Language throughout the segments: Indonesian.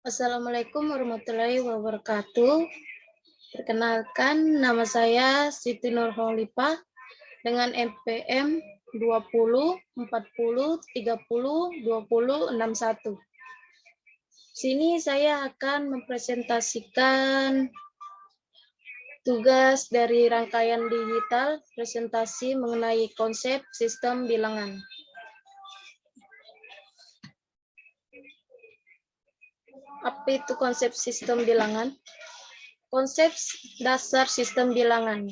Assalamualaikum warahmatullahi wabarakatuh. Perkenalkan, nama saya Siti Nurholipah dengan NPM 20 40 30 20 61. Sini saya akan mempresentasikan tugas dari rangkaian digital presentasi mengenai konsep sistem bilangan. Apa itu konsep sistem bilangan? Konsep dasar sistem bilangan.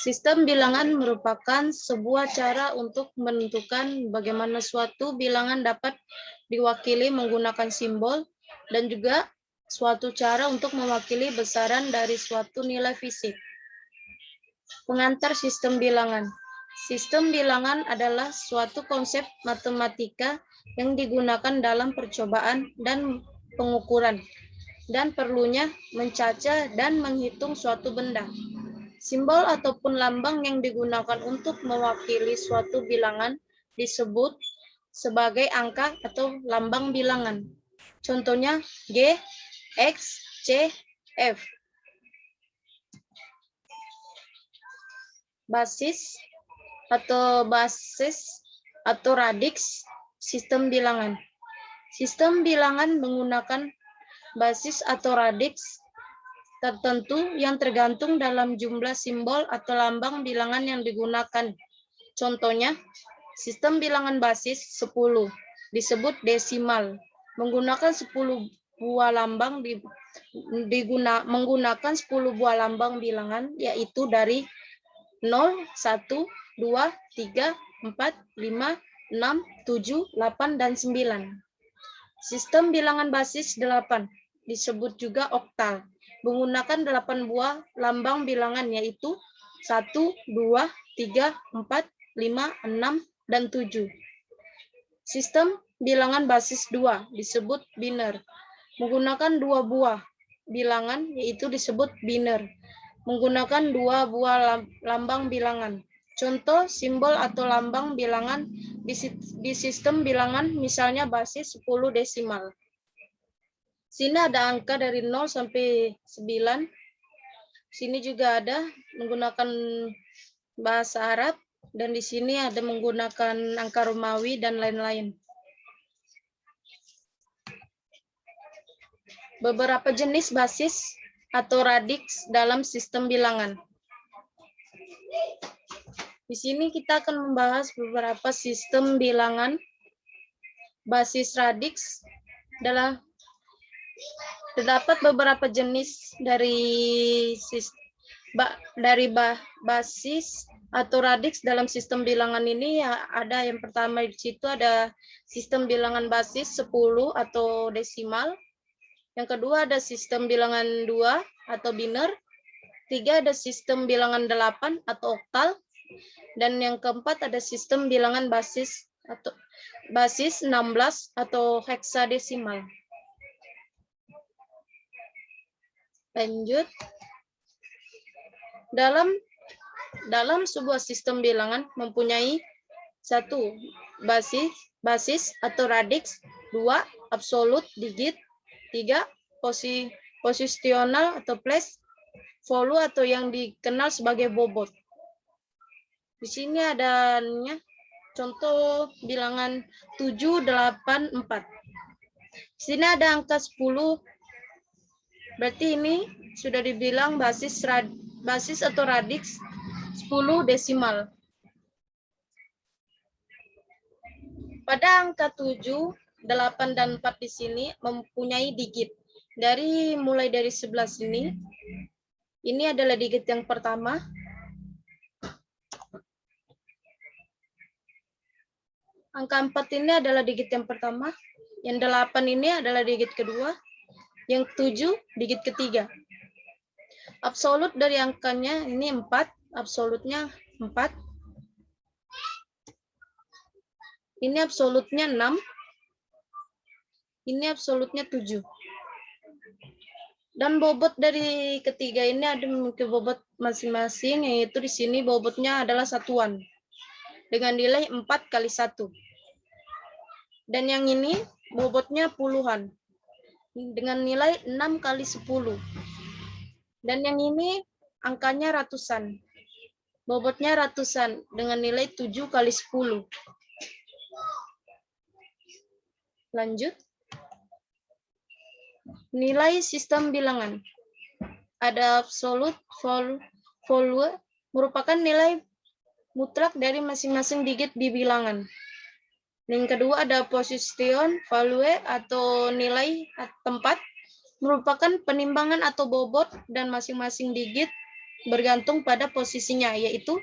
Sistem bilangan merupakan sebuah cara untuk menentukan bagaimana suatu bilangan dapat diwakili menggunakan simbol dan juga suatu cara untuk mewakili besaran dari suatu nilai fisik. Pengantar sistem bilangan. Sistem bilangan adalah suatu konsep matematika yang digunakan dalam percobaan dan pengukuran, dan perlunya mencaca dan menghitung suatu benda. Simbol ataupun lambang yang digunakan untuk mewakili suatu bilangan disebut sebagai angka atau lambang bilangan. Contohnya G, X, C, F. Basis atau radix sistem bilangan. Sistem bilangan menggunakan basis atau radix tertentu yang tergantung dalam jumlah simbol atau lambang bilangan yang digunakan. Contohnya, sistem bilangan basis 10 disebut desimal. Menggunakan 10 buah lambang menggunakan 10 buah lambang bilangan, yaitu dari 0, 1, 2, 3, 4, 5, 6, 7, 8, dan 9. Sistem bilangan basis 8 disebut juga oktal. Menggunakan 8 buah lambang bilangan, yaitu 1, 2, 3, 4, 5, 6, dan 7. Sistem bilangan basis 2 disebut biner. Menggunakan 2 buah bilangan, yaitu disebut biner. Menggunakan 2 buah lambang bilangan. Contoh simbol atau lambang bilangan di sistem bilangan misalnya basis 10 desimal. Sini ada angka dari 0 sampai 9. Sini juga ada menggunakan bahasa Arab, dan di sini ada menggunakan angka Romawi dan lain-lain. Beberapa jenis basis atau radix dalam sistem bilangan. Di sini kita akan membahas beberapa sistem bilangan. Basis radix adalah terdapat beberapa jenis dari basis atau radix dalam sistem bilangan ini. Ada yang pertama di situ ada sistem bilangan basis 10 atau desimal. Yang kedua ada sistem bilangan 2 atau biner. 3 ada sistem bilangan 8 atau oktal. Dan yang keempat ada sistem bilangan basis 16 atau heksadesimal. Lanjut. Dalam sebuah sistem bilangan mempunyai 1 basis atau radix, 2 absolut digit, 3 posisional atau place, value atau yang dikenal sebagai bobot. Di sini adanya contoh bilangan 7, 8, 4. Di sini ada angka 10. Berarti ini sudah dibilang basis atau radix 10 desimal. Pada angka 7, 8, dan 4 di sini mempunyai digit. Mulai dari 11 ini adalah digit yang pertama. Angka 4 ini adalah digit yang pertama. Yang 8 ini adalah digit kedua. Yang 7 digit ketiga. Absolut dari angkanya ini 4. Absolutnya 4. Ini absolutnya 6. Ini absolutnya 7. Dan bobot dari ketiga ini ada memiliki bobot masing-masing, yaitu di sini bobotnya adalah satuan dengan nilai 4 kali 1. Dan yang ini bobotnya puluhan. dengan nilai 6 kali 10. Dan yang ini angkanya ratusan. Bobotnya ratusan dengan nilai 7 kali 10. Lanjut. Nilai sistem bilangan. Ada absolute value merupakan nilai mutlak dari masing-masing digit di bilangan. Yang kedua ada position value atau nilai tempat merupakan penimbangan atau bobot dan masing-masing digit bergantung pada posisinya, yaitu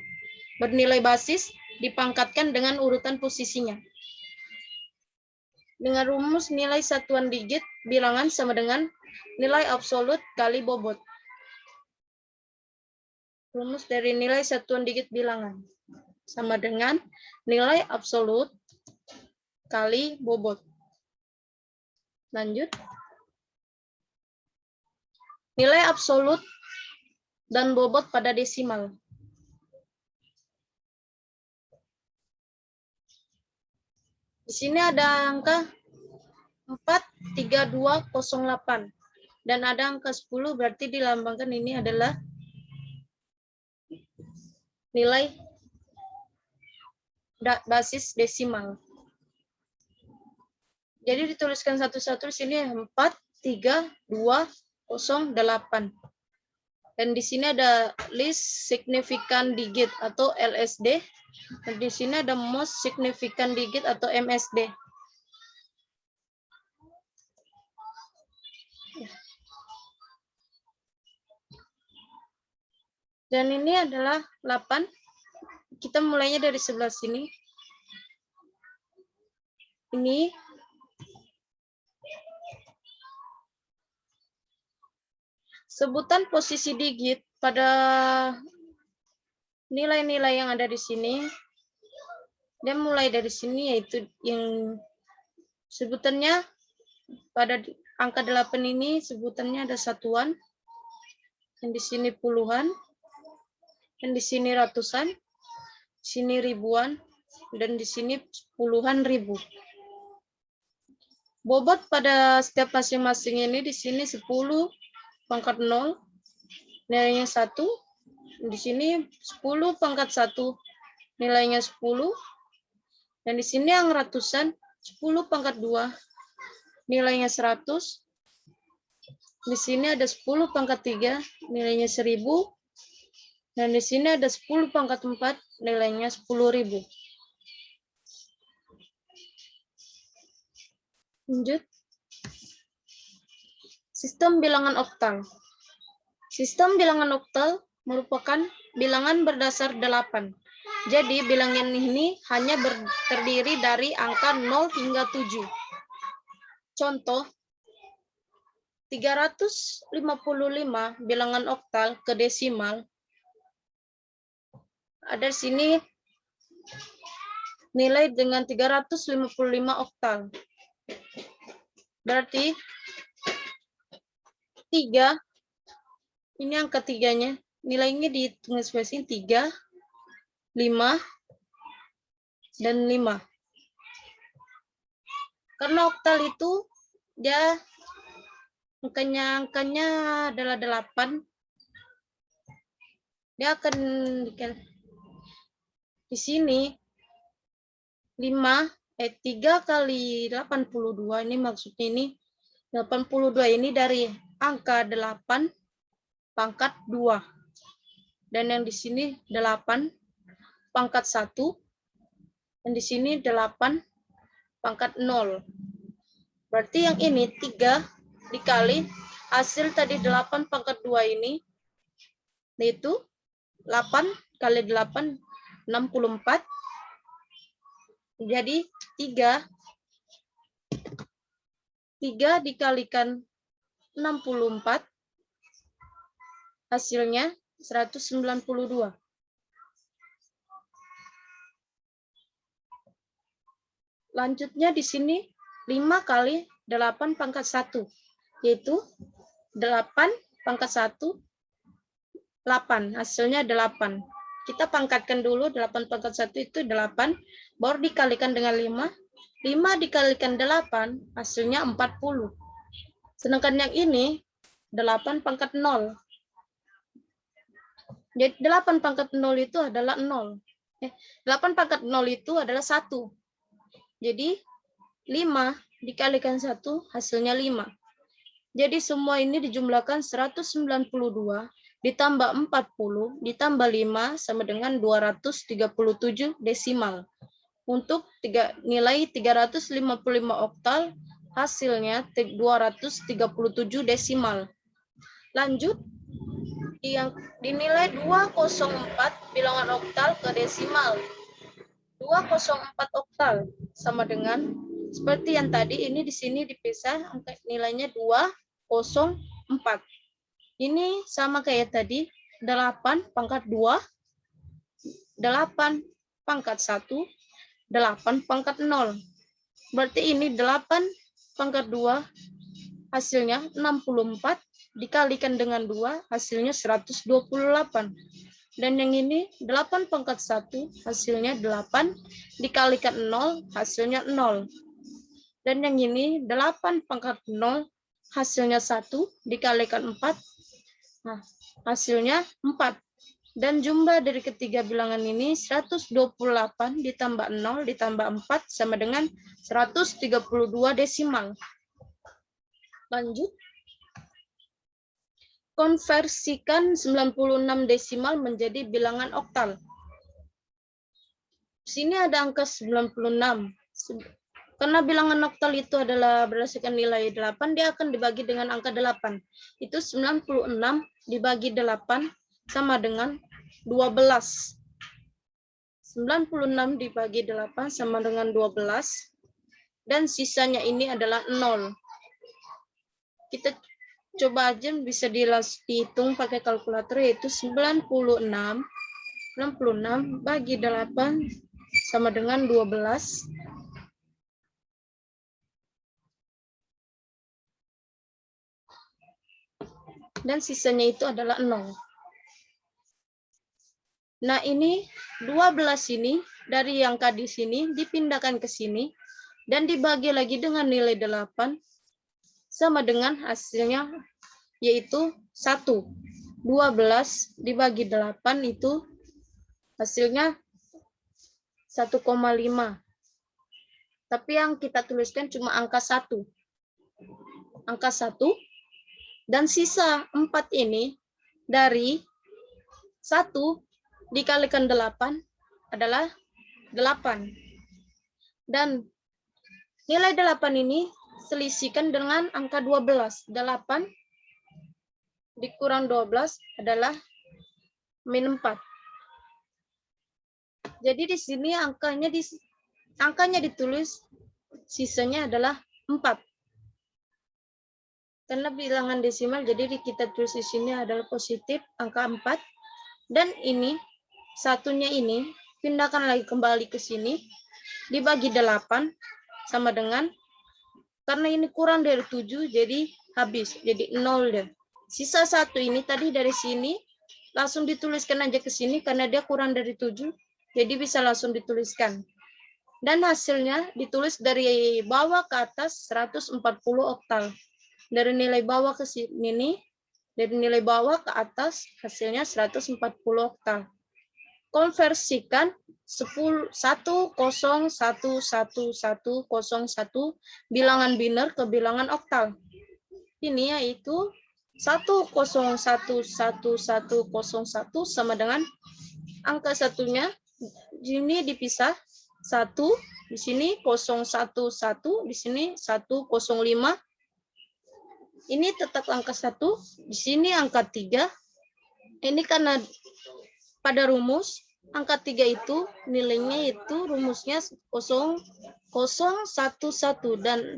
bernilai basis dipangkatkan dengan urutan posisinya. Dengan rumus nilai satuan digit bilangan sama dengan nilai absolut kali bobot. Rumus dari nilai satuan digit bilangan sama dengan nilai absolut kali bobot. Lanjut. Nilai absolut dan bobot pada desimal. Di sini ada angka 43208 dan ada angka 10, berarti dilambangkan ini adalah nilai basis desimal. Jadi dituliskan satu-satu di sini 43208. Dan di sini ada least significant digit atau LSD. Dan di sini ada most significant digit atau MSD. Dan ini adalah 8. Kita mulainya dari sebelah sini. Ini sebutan posisi digit pada nilai-nilai yang ada di sini. Dan mulai dari sini yaitu yang sebutannya pada angka 8 ini sebutannya ada satuan. Dan di sini puluhan. Dan di sini ratusan. Di sini ribuan. Dan di sini puluhan ribu. Bobot pada setiap masing-masing ini di sini 10 pangkat 0, nilainya 1. Di sini 10 pangkat 1, nilainya 10. Dan di sini yang ratusan, 10 pangkat 2, nilainya 100. Di sini ada 10 pangkat 3, nilainya 1000. Dan di sini ada 10 pangkat 4, nilainya 10.000. Lanjut. Sistem bilangan oktal. Sistem bilangan oktal merupakan bilangan berdasar 8. Jadi bilangan ini hanya terdiri dari angka 0 hingga 7. Contoh, 355 bilangan oktal ke desimal. Ada di sini nilai dengan 355 oktal. Berarti 3, ini angka 3-nya, nilainya dihitung sebelah sini 3, 5, dan 5. Karena oktal itu dia angkanya adalah 8. Dia akan di sini 3 kali 82, ini maksudnya ini 82 ini dari angka 8 pangkat 2. Dan yang di sini 8 pangkat 1. Dan di sini 8 pangkat 0. Berarti yang ini 3 dikali hasil tadi 8 pangkat 2 ini, yaitu 8 kali 8, 64. Jadi 3 dikalikan 64, hasilnya 192. Lanjutnya di sini 5 kali 8 pangkat 1, yaitu 8 pangkat 1, 8. Hasilnya 8. Kita pangkatkan dulu 8 pangkat 1 itu 8, baru dikalikan dengan 5. 5 dikalikan 8, hasilnya 40. Sedangkan yang ini 8 pangkat 0. Jadi 8 pangkat 0 itu adalah 0. 8 pangkat 0 itu adalah 1. Jadi 5 dikalikan 1 hasilnya 5. Jadi semua ini dijumlahkan 192 ditambah 40 ditambah 5 sama dengan 237 desimal. Untuk nilai 355 oktal hasilnya 237 desimal. Lanjut, yang dinilai 204 bilangan oktal ke desimal. 204 oktal sama dengan seperti yang tadi, ini di sini dipisah, angka nilainya 204. Ini sama kayak tadi, 8 pangkat 2, 8 pangkat 1, 8 pangkat 0. Berarti ini 8 pangkat 2 hasilnya 64 dikalikan dengan 2 hasilnya 128. Dan yang ini 8 pangkat 1 hasilnya 8 dikalikan 0 hasilnya 0. Dan yang ini 8 pangkat 0 hasilnya 1 dikalikan 4, nah hasilnya 4. Dan jumlah dari ketiga bilangan ini 128 ditambah 0 ditambah 4 sama dengan 132 desimal. Lanjut. Konversikan 96 desimal menjadi bilangan oktal. Di sini ada angka 96. Karena bilangan oktal itu adalah berdasarkan nilai 8, dia akan dibagi dengan angka 8. Itu 96 dibagi 8 sama dengan 12. 96 dibagi 8 sama dengan 12. Dan sisanya ini adalah 0. Kita coba aja bisa dihitung pakai kalkulator, yaitu 96 bagi 8 sama dengan 12. Dan sisanya itu adalah 0. Nah, ini 12 ini dari angka di sini dipindahkan ke sini dan dibagi lagi dengan nilai 8 sama dengan hasilnya yaitu 1. 12 dibagi 8 itu hasilnya 1,5. Tapi yang kita tuliskan cuma angka 1. Angka 1. Dan sisa 4 ini dari 1 dikalikan 8 adalah 8. Dan nilai 8 ini selisihkan dengan angka 12. 8 dikurang 12 adalah min 4. Jadi di sini angkanya ditulis, sisanya adalah 4. Karena bilangan desimal, jadi kita tulis di sini adalah positif angka 4. Dan ini, satunya ini, pindahkan lagi kembali ke sini, dibagi 8, sama dengan, karena ini kurang dari 7, jadi habis, jadi 0 deh. Sisa 1 ini tadi dari sini, langsung dituliskan aja ke sini, karena dia kurang dari 7, jadi bisa langsung dituliskan. Dan hasilnya ditulis dari bawah ke atas 140 oktal. Dari nilai bawah ke sini, dari nilai bawah ke atas hasilnya 140 oktal. Konversikan 1011101 bilangan biner ke bilangan oktal. Ini yaitu 1011101 sama dengan angka satunya ini dipisah 1 di sini 011 di sini 105. Ini tetap angka 1, di sini angka 3. Ini karena pada rumus, angka 3 itu nilainya itu rumusnya 0011. Dan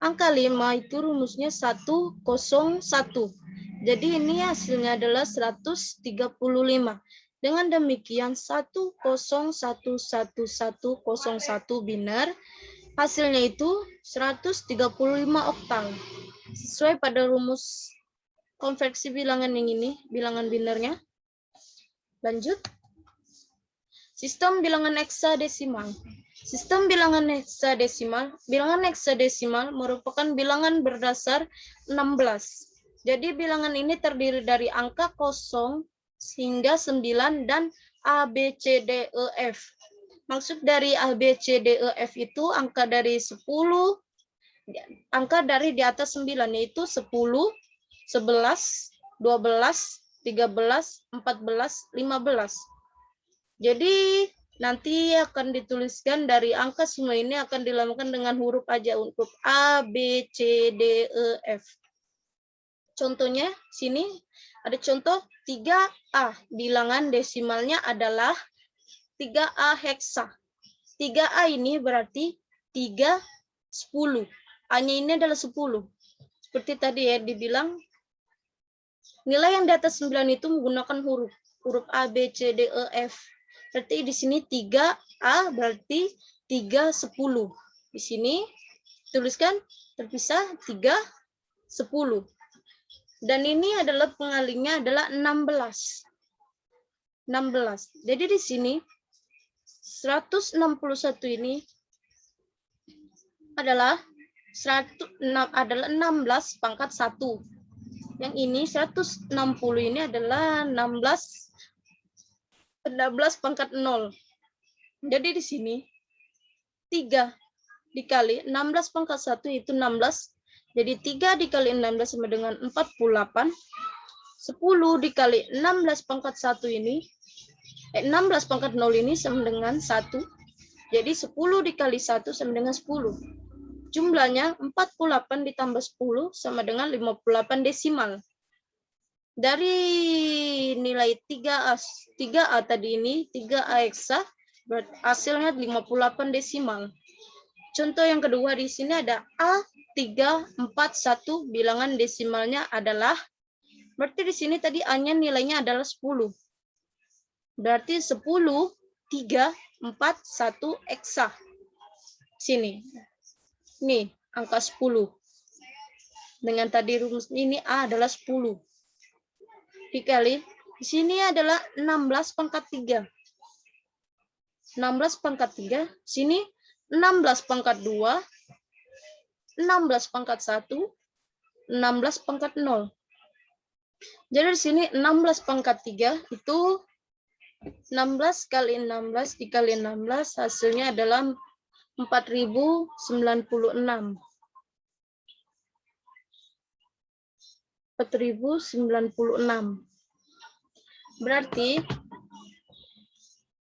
angka 5 itu rumusnya 101. Jadi ini hasilnya adalah 135. Dengan demikian 1011101 biner, hasilnya itu 135 oktal. Sesuai pada rumus konversi bilangan yang ini, bilangan binernya. Lanjut. Sistem bilangan heksadesimal. Sistem bilangan heksadesimal. Bilangan heksadesimal merupakan bilangan berdasar 16. Jadi bilangan ini terdiri dari angka 0 hingga 9 dan A, B, C, D, E, F. Maksud dari A, B, C, D, E, F itu angka dari 10, angka dari di atas 9, yaitu 10, 11, 12, 13, 14, 15. Jadi nanti akan dituliskan dari angka semua ini akan dilambangkan dengan huruf aja untuk A, B, C, D, E, F. Contohnya sini ada contoh 3A. Bilangan desimalnya adalah 3A heksa. 3A ini berarti 3, 10. A-nya ini adalah 10. Seperti tadi ya dibilang, nilai yang di atas 9 itu menggunakan huruf A, B, C, D, E, F. Berarti di sini 3A berarti 3, 10. Di sini tuliskan terpisah 3, 10. Dan ini adalah pengalihnya adalah 16. 16. Jadi di sini 161 ini adalah 16 pangkat 1. Yang ini 160 ini adalah 16 pangkat 0. Jadi di sini 3 dikali 16 pangkat 1 itu 16. Jadi 3 dikali 16 sama dengan 48. 10 dikali 16 pangkat 1 ini 16 pangkat 0 ini sama dengan 1. Jadi 10 dikali 1 sama dengan 10. Jumlahnya 48 ditambah 10 sama dengan 58 desimal. Dari nilai 3A tadi ini, 3A heksa, hasilnya 58 desimal. Contoh yang kedua di sini ada A341, bilangan desimalnya adalah, berarti di sini tadi A-nya nilainya adalah 10. Berarti 10, 3, 4, 1 heksa. Sini. Nih, angka 10. Dengan tadi rumus ini A adalah 10. Dikali, di sini adalah 16 pangkat 3. 16 pangkat 3, sini 16 pangkat 2, 16 pangkat 1, 16 pangkat 0. Jadi di sini 16 pangkat 3 itu 16 kali 16 dikali 16 hasilnya adalah 4096. 4096. Berarti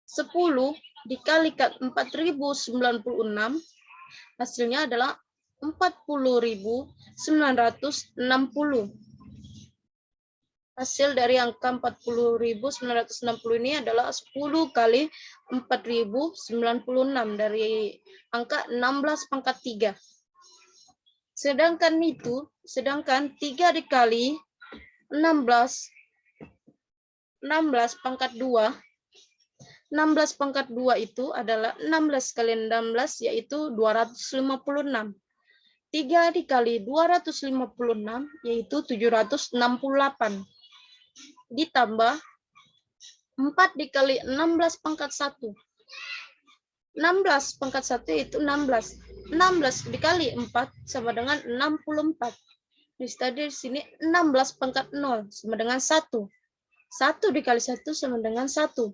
10 dikalikan 4096 hasilnya adalah 40.960. Hasil dari angka 40.960 ini adalah 10 kali 4096 dari angka 16 pangkat 3. Sedangkan 3 dikali 16 pangkat 2. 16 pangkat 2 itu adalah 16 kali 16 yaitu 256. 3 dikali 256 yaitu 768. Ditambah 4 dikali 16 pangkat 1. 16 pangkat 1 itu 16. 16 dikali 4 sama dengan 64. Di sini 16 pangkat 0 sama dengan 1. 1 dikali 1 sama dengan 1.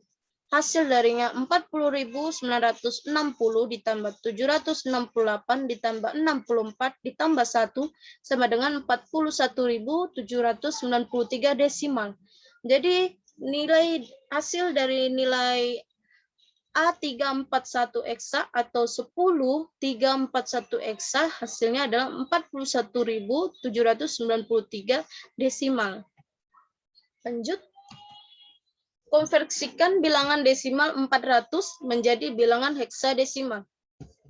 Hasil darinya 40.960 ditambah 768 ditambah 64 ditambah 1 sama dengan 41.793 desimal. Jadi nilai hasil dari nilai A341 heksa atau 10.341 heksa hasilnya adalah 41.793 desimal. Lanjut. Konversikan bilangan desimal 400 menjadi bilangan heksadesimal.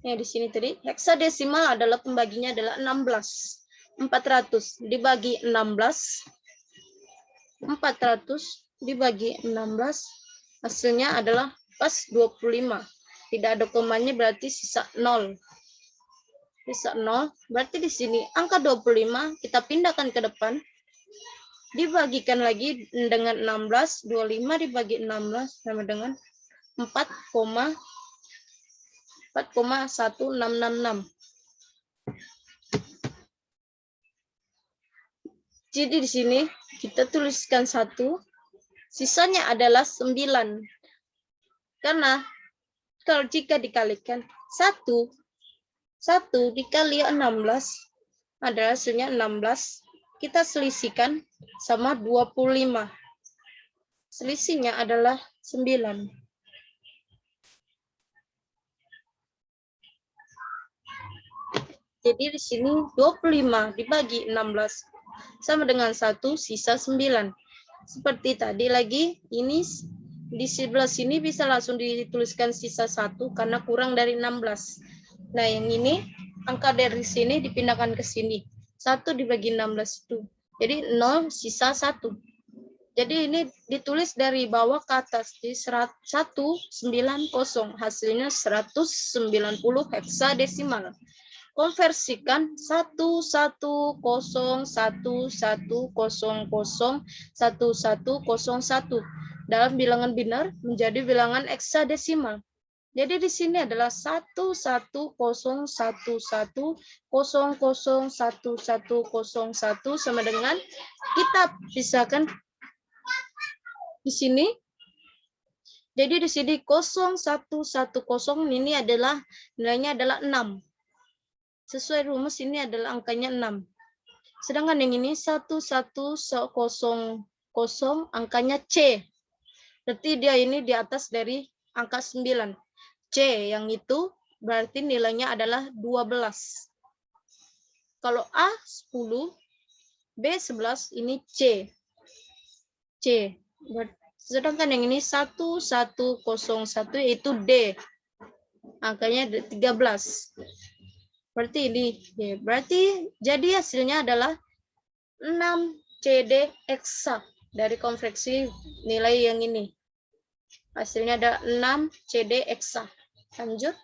Ya, di sini tadi heksadesimal adalah pembaginya adalah 16. 400 dibagi 16. 400 dibagi 16 hasilnya adalah pas 25. Tidak ada komanya berarti sisa 0. Sisa 0. Berarti di sini angka 25 kita pindahkan ke depan. Dibagikan lagi dengan 16. 25 dibagi 16 sama dengan 4,4. 4,1666. Jadi di sini kita tuliskan 1, sisanya adalah 9. Karena kalau jika dikalikan 1 dikali 16 adalah hasilnya 16. Kita selisihkan sama 25. Selisihnya adalah 9. Jadi di sini 25 dibagi 16 sama dengan 1, sisa 9. Seperti tadi lagi, ini di sebelah sini bisa langsung dituliskan sisa 1 karena kurang dari 16. Nah, yang ini angka dari sini dipindahkan ke sini. 1 dibagi 16 itu. Jadi 0 sisa 1. Jadi ini ditulis dari bawah ke atas di 190, hasilnya 190 heksadesimal. Konversikan 1101001100 dalam bilangan binar menjadi bilangan heksadesimal. Jadi di sini adalah 1101001100 sama dengan, kita pisahkan di sini. Jadi di sini 0110 ini adalah nilainya adalah 6. Sesuai rumus ini adalah angkanya 6. Sedangkan yang ini 1100 angkanya C. Berarti dia ini di atas dari angka 9. C yang itu berarti nilainya adalah 12. Kalau A 10, B 11, ini C. Sedangkan yang ini 1101 yaitu D. Angkanya 13. Berarti ini, berarti jadi hasilnya adalah 6 CD eksa dari konveksi nilai yang ini. Hasilnya ada 6 CD eksa. Lanjut.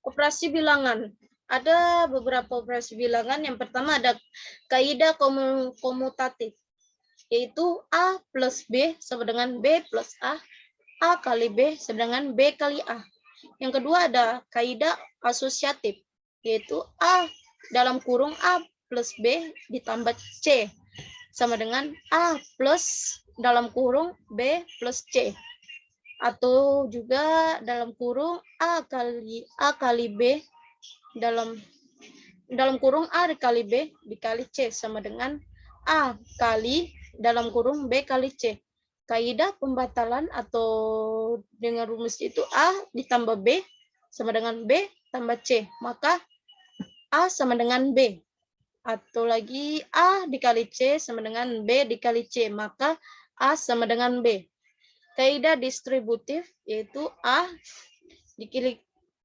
Operasi bilangan. Ada beberapa operasi bilangan. Yang pertama ada kaidah komutatif, yaitu A plus B sama dengan B plus A kali B sama dengan B kali A. Yang kedua ada kaidah asosiatif, yaitu A dalam kurung A plus B ditambah C sama dengan A plus dalam kurung B plus C. Atau juga dalam kurung A kali B dalam kurung A dikali B dikali C sama dengan A kali dalam kurung B kali C. Kaidah pembatalan atau dengan rumus itu A ditambah B sama dengan B tambah C. Maka A sama dengan B. Atau lagi A dikali C sama dengan B dikali C. Maka A sama dengan B. Kaidah distributif yaitu A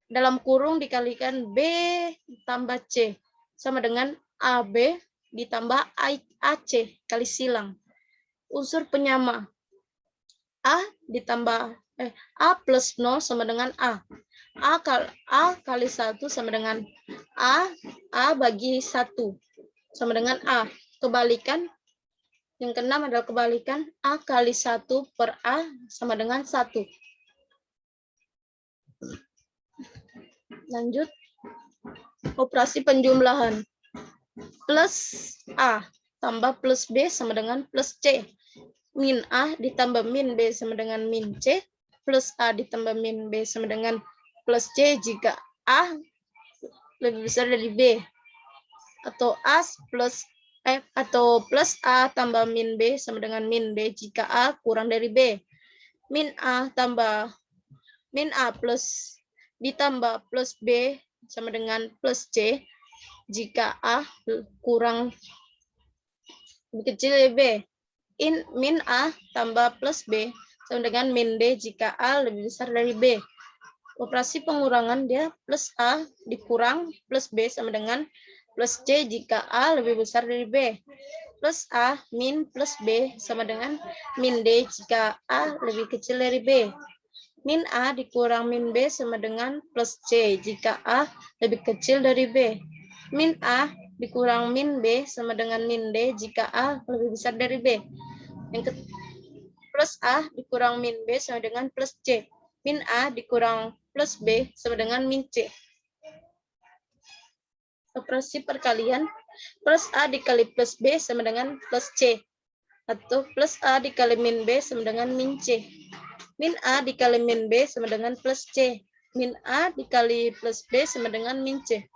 dalam kurung dikalikan B tambah C sama dengan AB ditambah AC kali silang. Unsur penyama. A ditambah A plus 0 sama dengan A. A kali 1 sama dengan A bagi 1 sama dengan A. Kebalikan. Yang keenam adalah kebalikan. A kali 1 per A sama dengan 1. Lanjut. Operasi penjumlahan. Plus A tambah plus B sama dengan plus C. Min A ditambah min B sama dengan min C, plus A ditambah min B sama dengan plus C jika A lebih besar dari B. Atau plus A tambah min B sama dengan min B jika A kurang dari B. Min A plus ditambah plus B sama dengan plus C jika A kurang lebih kecil dari B. Min A tambah plus B sama dengan min D jika A lebih besar dari B. Operasi pengurangan dia plus A dikurang plus B sama dengan plus C jika A lebih besar dari B. Plus A min plus B sama dengan min D jika A lebih kecil dari B. Min A dikurang min B sama dengan plus C jika A lebih kecil dari B. Min A dikurang min B sama dengan min D jika A lebih besar dari B. Yang plus A dikurang min B sama dengan plus C Min A dikurang plus B sama dengan min C. Operasi perkalian, plus A dikali plus B sama dengan plus C. Atau plus A dikali min B sama dengan min C. Min A dikali min B sama dengan plus C. Min A dikali plus B sama dengan min C.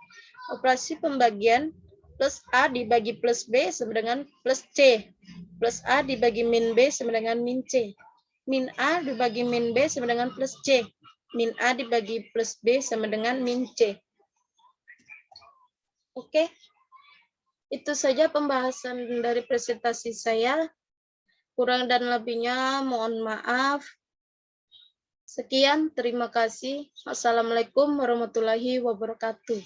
Operasi pembagian, plus A dibagi plus B sama dengan plus C. Plus A dibagi min B sama dengan min C. Min A dibagi min B sama dengan plus C. Min A dibagi plus B sama dengan min C. Oke, itu saja pembahasan dari presentasi saya. Kurang dan lebihnya mohon maaf. Sekian, terima kasih. Assalamualaikum warahmatullahi wabarakatuh.